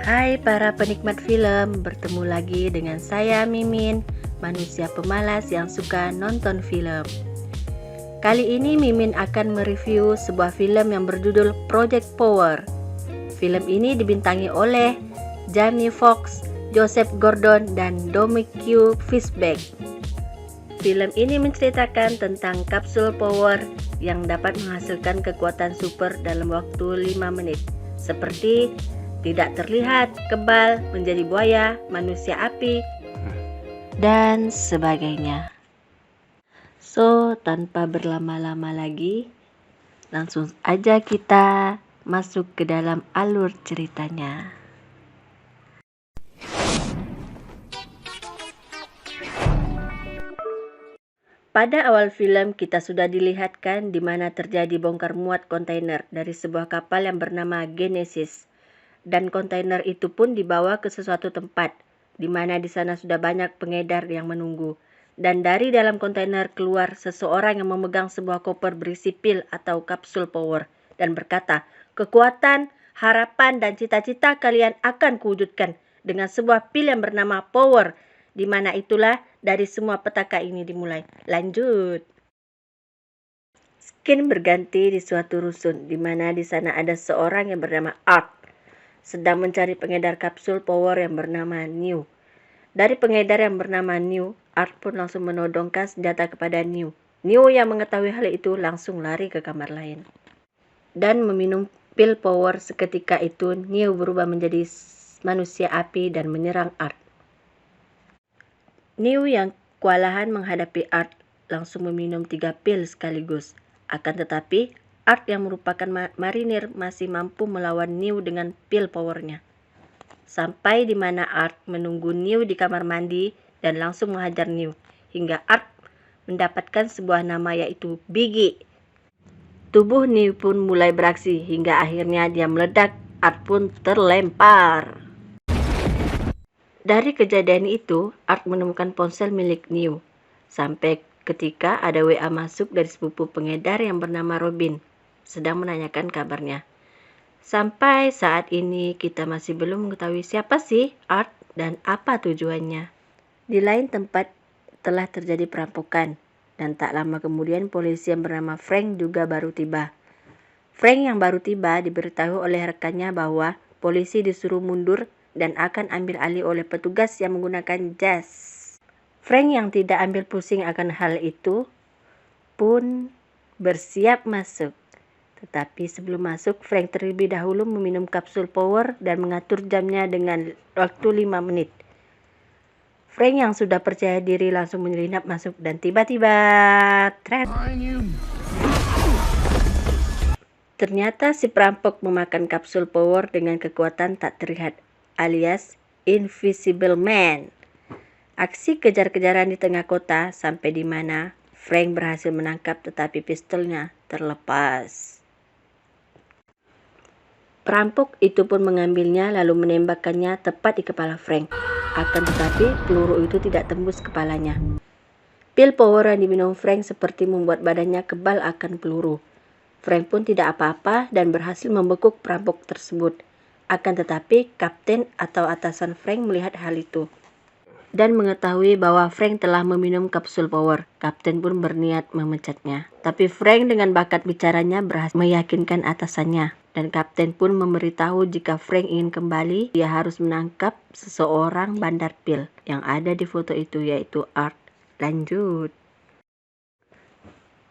Hai para penikmat film, bertemu lagi dengan saya Mimin, manusia pemalas yang suka nonton film. Kali ini Mimin akan mereview sebuah film yang berjudul Project Power. Film ini dibintangi oleh Jamie Foxx, Joseph Gordon, dan Dominic Fishback. Film ini menceritakan tentang kapsul power yang dapat menghasilkan kekuatan super dalam waktu 5 menit, seperti tidak terlihat, kebal, menjadi buaya, manusia api, dan sebagainya. So, tanpa berlama-lama lagi, langsung aja kita masuk ke dalam alur ceritanya. Pada awal film kita sudah dilihatkan di mana terjadi bongkar muat kontainer dari sebuah kapal yang bernama Genesis. Dan kontainer itu pun dibawa ke sesuatu tempat, di mana di sana sudah banyak pengedar yang menunggu. Dan dari dalam kontainer keluar seseorang yang memegang sebuah koper berisi pil atau kapsul power dan berkata, "Kekuatan, harapan, dan cita-cita kalian akan kuwujudkan dengan sebuah pil yang bernama Power, di mana itulah dari semua petaka ini dimulai." Lanjut. Skin berganti di suatu rusun, di mana di sana ada seorang yang bernama Art sedang mencari pengedar kapsul power yang bernama New. Dari pengedar yang bernama New, Art pun langsung menodongkan senjata kepada New. New yang mengetahui hal itu langsung lari ke kamar lain dan meminum pil power. Seketika itu New berubah menjadi manusia api dan menyerang Art. New yang kewalahan menghadapi Art langsung meminum 3 pil sekaligus. Akan tetapi Art yang merupakan marinir masih mampu melawan New dengan pil powernya. Sampai di mana Art menunggu New di kamar mandi dan langsung menghajar New, hingga Art mendapatkan sebuah nama yaitu Biggie. Tubuh New pun mulai beraksi hingga akhirnya dia meledak. Art pun terlempar. Dari kejadian itu, Art menemukan ponsel milik New. Sampai ketika ada WA masuk dari sepupu pengedar yang bernama Robin, sedang menanyakan kabarnya. Sampai saat ini kita masih belum mengetahui siapa sih Art dan apa tujuannya. Di lain tempat telah terjadi perampokan dan tak lama kemudian polisi yang bernama Frank juga baru tiba. Frank yang baru tiba diberitahu oleh rekannya bahwa polisi disuruh mundur dan akan ambil alih oleh petugas yang menggunakan jas. Frank yang tidak ambil pusing akan hal itu pun bersiap masuk. Tetapi sebelum masuk, Frank terlebih dahulu meminum kapsul power dan mengatur jamnya dengan waktu 5 menit. Frank yang sudah percaya diri langsung menyelinap masuk dan tiba-tiba ternyata si perampok memakan kapsul power dengan kekuatan tak terlihat alias Invisible Man. Aksi kejar-kejaran di tengah kota sampai di mana Frank berhasil menangkap tetapi pistolnya terlepas. Perampok itu pun mengambilnya lalu menembakkannya tepat di kepala Frank. Akan tetapi peluru itu tidak tembus kepalanya. Pil power yang diminum Frank seperti membuat badannya kebal akan peluru. Frank pun tidak apa-apa dan berhasil membekuk perampok tersebut. Akan tetapi kapten atau atasan Frank melihat hal itu dan mengetahui bahwa Frank telah meminum kapsul power. Kapten pun berniat memecatnya. Tapi Frank dengan bakat bicaranya berhasil meyakinkan atasannya. Dan kapten pun memberitahu jika Frank ingin kembali, dia harus menangkap seseorang bandar pil yang ada di foto itu, yaitu Art. Lanjut.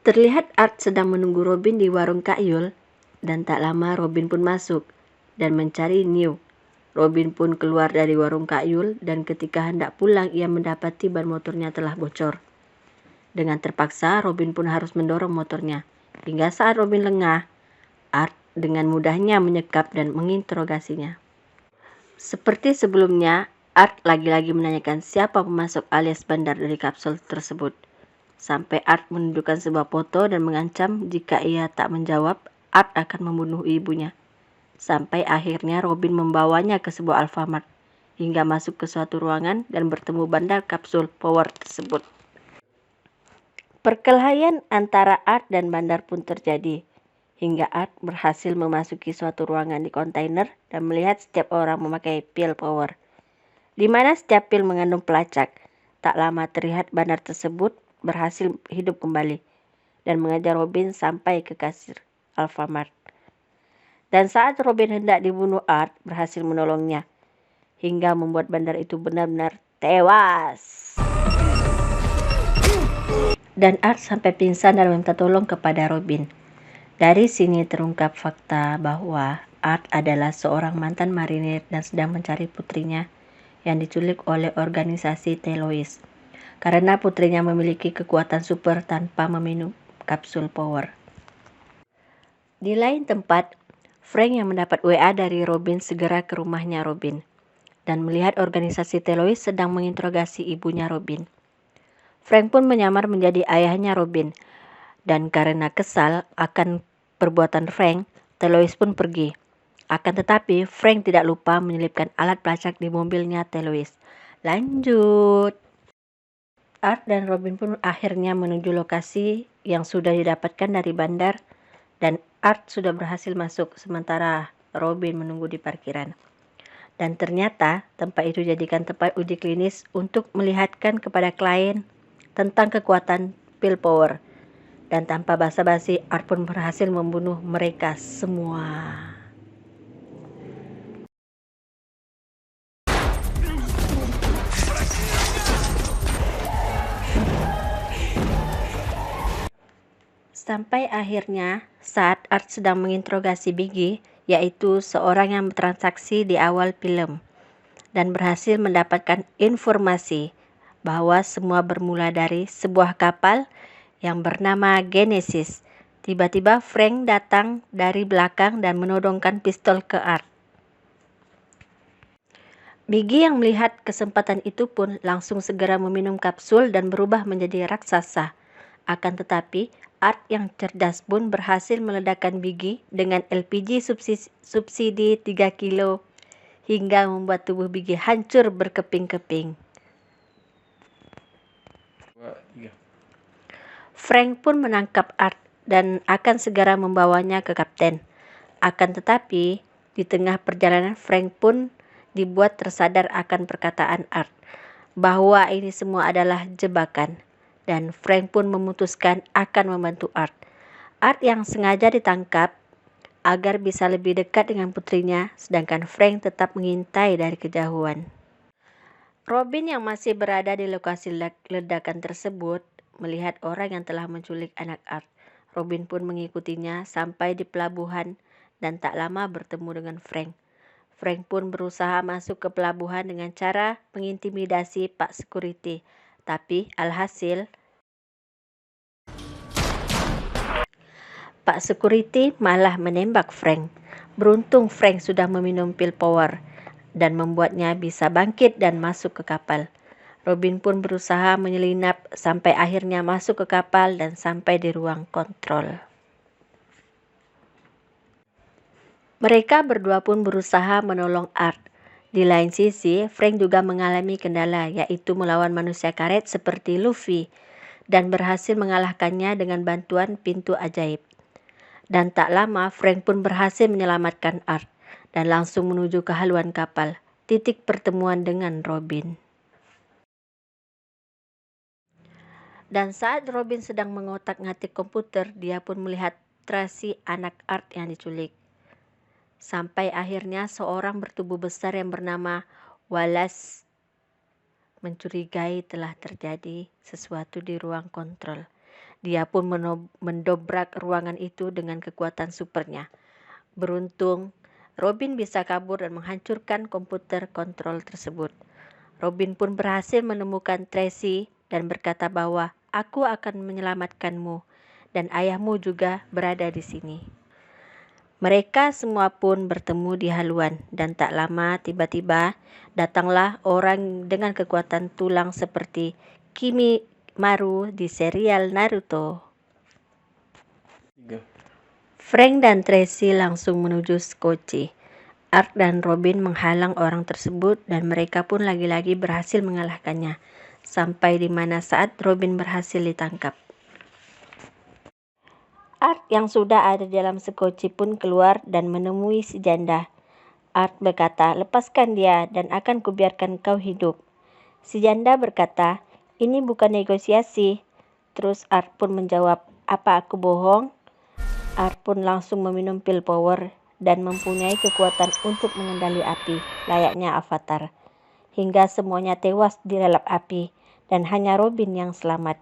Terlihat Art sedang menunggu Robin di warung Kak Yul, dan tak lama Robin pun masuk dan mencari New. Robin pun keluar dari warung Kak Yul dan ketika hendak pulang ia mendapati ban motornya telah bocor. Dengan terpaksa Robin pun harus mendorong motornya. Hingga saat Robin lengah, Art dengan mudahnya menyekap dan menginterogasinya. Seperti sebelumnya, Art lagi-lagi menanyakan siapa pemasok alias bandar dari kapsul tersebut. Sampai Art menunjukkan sebuah foto dan mengancam jika ia tak menjawab, Art akan membunuh ibunya. Sampai akhirnya Robin membawanya ke sebuah Alfamart hingga masuk ke suatu ruangan dan bertemu bandar kapsul power tersebut. Perkelahian antara Art dan bandar pun terjadi. hingga Art berhasil memasuki suatu ruangan di kontainer dan melihat setiap orang memakai pil power, di mana setiap pil mengandung pelacak. Tak lama terlihat bandar tersebut berhasil hidup kembali dan mengejar Robin sampai ke kasir Alfamart. Dan saat Robin hendak dibunuh, Art berhasil menolongnya hingga membuat bandar itu benar-benar tewas. Dan Art sampai pingsan dan meminta tolong kepada Robin. Dari sini terungkap fakta bahwa Art adalah seorang mantan marinir dan sedang mencari putrinya yang diculik oleh organisasi Telois, karena putrinya memiliki kekuatan super tanpa meminum kapsul power. Di lain tempat, Frank yang mendapat WA dari Robin segera ke rumahnya Robin dan melihat organisasi Telois sedang menginterogasi ibunya Robin. Frank pun menyamar menjadi ayahnya Robin, dan karena kesal akan perbuatan Frank, Telois pun pergi. Akan tetapi, Frank tidak lupa menyelipkan alat pelacak di mobilnya Telois. Lanjut. Art dan Robin pun akhirnya menuju lokasi yang sudah didapatkan dari bandar, dan Art sudah berhasil masuk sementara Robin menunggu di parkiran. Dan ternyata tempat itu dijadikan tempat uji klinis untuk melihatkan kepada klien tentang kekuatan pil power. Dan tanpa basa-basi, Art pun berhasil membunuh mereka semua. Sampai akhirnya saat Art sedang menginterogasi Biggie, yaitu seorang yang bertransaksi di awal film, dan berhasil mendapatkan informasi bahwa semua bermula dari sebuah kapal yang bernama Genesis. Tiba-tiba Frank datang dari belakang dan menodongkan pistol ke Art. Biggie yang melihat kesempatan itu pun langsung segera meminum kapsul dan berubah menjadi raksasa. Akan tetapi, Art yang cerdas pun berhasil meledakkan Biggie dengan LPG subsidi 3 kilo hingga membuat tubuh Biggie hancur berkeping-keping. Frank pun menangkap Art dan akan segera membawanya ke kapten. Akan tetapi, di tengah perjalanan Frank pun dibuat tersadar akan perkataan Art bahwa ini semua adalah jebakan, dan Frank pun memutuskan akan membantu Art. Art yang sengaja ditangkap agar bisa lebih dekat dengan putrinya, sedangkan Frank tetap mengintai dari kejauhan. Robin yang masih berada di lokasi ledakan tersebut melihat orang yang telah menculik anak Art. Robin pun mengikutinya sampai di pelabuhan dan tak lama bertemu dengan Frank. Frank pun berusaha masuk ke pelabuhan dengan cara mengintimidasi Pak Security, tapi alhasil Pak Security malah menembak Frank. Beruntung Frank sudah meminum pil power dan membuatnya bisa bangkit dan masuk ke kapal. Robin pun berusaha menyelinap sampai akhirnya masuk ke kapal dan sampai di ruang kontrol. Mereka berdua pun berusaha menolong Art. Di lain sisi, Frank juga mengalami kendala, yaitu melawan manusia karet seperti Luffy, dan berhasil mengalahkannya dengan bantuan pintu ajaib. Dan tak lama, Frank pun berhasil menyelamatkan Art dan langsung menuju ke haluan kapal, titik pertemuan dengan Robin. Dan saat Robin sedang mengotak-ngatik komputer, dia pun melihat Tracy, anak Art yang diculik. Sampai akhirnya seorang bertubuh besar yang bernama Wallace mencurigai telah terjadi sesuatu di ruang kontrol. Dia pun mendobrak ruangan itu dengan kekuatan supernya. Beruntung, Robin bisa kabur dan menghancurkan komputer kontrol tersebut. Robin pun berhasil menemukan Tracy dan berkata bahwa aku akan menyelamatkanmu dan ayahmu juga berada di sini. Mereka semua pun bertemu di haluan dan tak lama tiba-tiba datanglah orang dengan kekuatan tulang seperti Kimimaro di serial Naruto. Frank dan Tracy langsung menuju Skochi. Art dan Robin menghalang orang tersebut dan mereka pun lagi-lagi berhasil mengalahkannya. Sampai di mana saat Robin berhasil ditangkap. Art yang sudah ada di dalam sekoci pun keluar dan menemui si janda. Art berkata, lepaskan dia dan akan kubiarkan kau hidup. Si janda berkata, ini bukan negosiasi. Terus Art pun menjawab, apa aku bohong? Art pun langsung meminum pil power dan mempunyai kekuatan untuk mengendali api, layaknya Avatar. Hingga semuanya tewas di relap api dan hanya Robin yang selamat.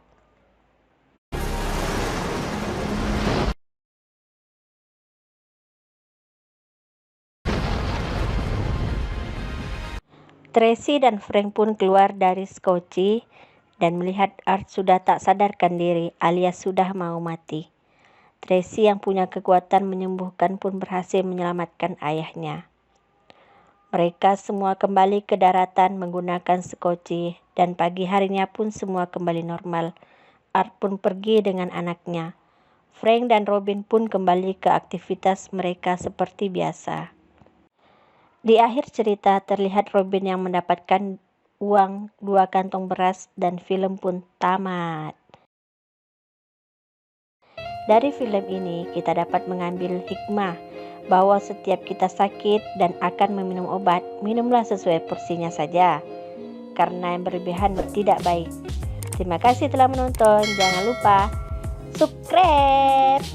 Tracy dan Frank pun keluar dari skoci dan melihat Art sudah tak sadarkan diri alias sudah mau mati. Tracy yang punya kekuatan menyembuhkan pun berhasil menyelamatkan ayahnya. Mereka semua kembali ke daratan menggunakan skoci dan pagi harinya pun semua kembali normal. Art pun pergi dengan anaknya. Frank dan Robin pun kembali ke aktivitas mereka seperti biasa. Di akhir cerita terlihat Robin yang mendapatkan uang 2 kantong beras dan film pun tamat. Dari film ini kita dapat mengambil hikmah bahwa setiap kita sakit dan akan meminum obat, minumlah sesuai porsinya saja, karena yang berlebihan tidak baik. Terima kasih telah menonton, jangan lupa subscribe.